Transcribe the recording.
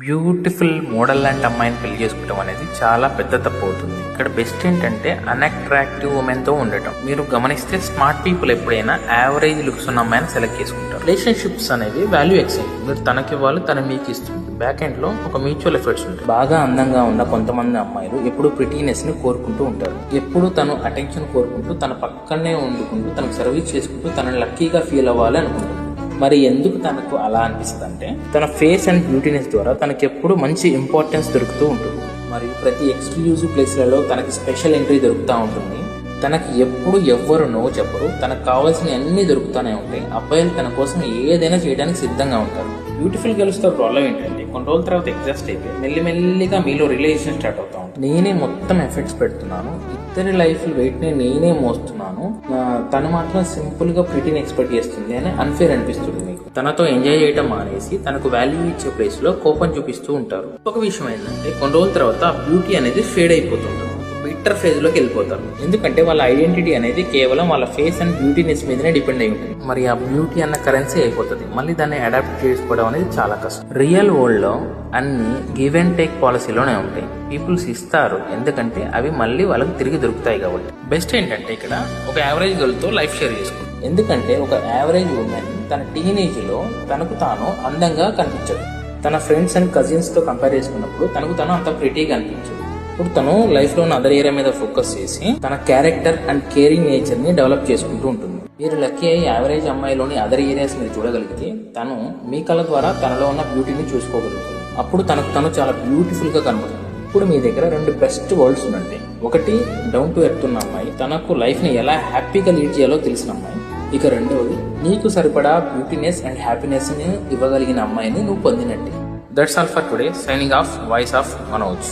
Beautiful model లాంటి అమ్మాయిని పెళ్లి చేసుకోవడం అనేది చాలా పెద్ద తప్పు అవుతుంది. ఇక్కడ బెస్ట్ ఏంటంటే అన్అట్రాక్టివ్ ఉమెన్ తో ఉండటం. మీరు గమనిస్తే స్మార్ట్ పీపుల్ ఎప్పుడైనా యావరేజ్ లుక్స్ ఉన్న అమ్మాయిని సెలెక్ట్ చేసుకుంటారు. రిలేషన్షిప్స్ అనేవి వాల్యూ ఎక్స్చేంజ్. మీరు తనకి ఇవ్వాలి, తన మీకు ఇస్తుంది. బ్యాక్ ఎండ్ లో ఒక మ్యూచువల్ ఎఫర్ట్స్ ఉంటాయి. బాగా అందంగా ఉన్న కొంతమంది అమ్మాయిలు ఎప్పుడు ప్రిటీనెస్ ని కోరుకుంటూ ఉంటారు. ఎప్పుడు తను అటెన్షన్ కోరుకుంటూ తన పక్కనే వండుకుంటూ తనకు సర్వీస్ చేసుకుంటూ తనని లక్కీగా ఫీల్ అవ్వాలి అనుకుంటుంది. మరి ఎందుకు తనకు అలా అనిపిస్తుంది అంటే తన ఫేస్ అండ్ బ్యూటీనెస్ ద్వారా తనకి ఎప్పుడు మంచి ఇంపార్టెన్స్ దొరుకుతూ ఉంటుంది. మరియు ప్రతి ఎక్స్క్లూజివ్ ప్లేస్లలో తనకి స్పెషల్ ఎంట్రీ దొరుకుతూ ఉంటుంది. తనకి ఎప్పుడు ఎవ్వరు నో చెప్పరు. తనకు కావాల్సిన అన్ని దొరుకుతూనే ఉంటాయి. అబ్బాయిలు తన కోసం ఏదైనా చేయడానికి సిద్ధంగా ఉంటారు. బ్యూటిఫుల్ గర్ల్స్ తో ప్రాబ్లం ఏంటంటే కొన్ని రోజుల తర్వాత ఎగ్జాస్ట్ అయిపోయి మెల్లిమెల్లిగా మీలో రిలేషన్ స్టార్ట్ అవుతా ఉంటుంది. నేనే మొత్తం ఎఫెక్ట్స్ పెడుతున్నాను, ఇద్దరి లైఫ్ వెయిట్ ని నేనే మోస్తున్నాను, తను మాత్రం సింపుల్ గా ప్రిటీని ఎక్స్పెక్ట్ చేస్తుంది అని అన్ఫేర్ అనిపిస్తుంది మీకు. తనతో ఎంజాయ్ చేయడం మానేసి తనకు వాల్యూ ఇచ్చే ప్లేస్ లో కోపం చూపిస్తూ ఉంటారు. ఒక విషయం ఏంటంటే కొన్ని రోజుల తర్వాత ఆ బ్యూటీ అనేది ఫేడ్ అయిపోతుంది. బిట్టర్ ఫేజ్ లోకి వెళ్ళిపోతారు. ఎందుకంటే వాళ్ళ ఐడెంటిటీ అనేది కేవలం వాళ్ళ ఫేస్ అండ్ బ్యూటీనెస్ మీదనే డిపెండ్ అయి ఉంటుంది. మరి ఆ బ్యూటీ అన్న కరెన్సీ అయిపోతుంది. మళ్ళీ దాన్ని అడాప్ట్ చేసుకోవడం అనేది చాలా కష్టం. రియల్ వరల్డ్ లో అన్ని గివ్ అండ్ టేక్ పాలసీలోనే ఉంటాయి. పీపుల్స్ ఇస్తారు ఎందుకంటే అవి మళ్ళీ వాళ్ళకి తిరిగి దొరుకుతాయి కాబట్టి. బెస్ట్ ఏంటంటే ఇక్కడ ఒక యావరేజ్ గర్ల్ తో లైఫ్ షేర్ చేసుకుంటాం. ఎందుకంటే ఒక యావరేజ్ ఉమెన్ తన టీనేజ్ లో తనకు తాను అందంగా కనిపించదు. తన ఫ్రెండ్స్ అండ్ కజిన్స్ తో కంపేర్ చేసుకున్నప్పుడు తనకు తాను అంత ప్రిటీగా అనిపించదు. ఇప్పుడు తను లైఫ్ లో అదర్ ఏరియా మీద ఫోకస్ చేసి తన క్యారెక్టర్ అండ్ కేరింగ్ నేచర్ ని డెవలప్ చేసుకుంటూ ఉంటుంది. మీరు లక్కీ అయ్యి యావరేజ్ అమ్మాయిలోని అదర్ ఏరియాస్ మీరు చూడగలిగితే తను మీ కళ్ళ ద్వారా తనలో ఉన్న బ్యూటీని చూసుకోగలుగుతుంది. అప్పుడు తనకు తను చాలా బ్యూటిఫుల్ గా కనబడుతుంది. ఇప్పుడు మీ దగ్గర రెండు బెస్ట్ వరల్డ్స్ ఉంటాయి. ఒకటి డౌన్ టు ఎర్త్ ఉన్న అమ్మాయి, తనకు లైఫ్ ని ఎలా హ్యాపీగా లీడ్ చేయాలో తెలిసిన అమ్మాయి. ఇక రెండవది నీకు సరిపడా బ్యూటీనెస్ అండ్ హ్యాపీనెస్ ని ఇవ్వగలిగిన అమ్మాయిని నువ్వు పొందినట్టే. That's all for today. Signing off. Voice of Manoj.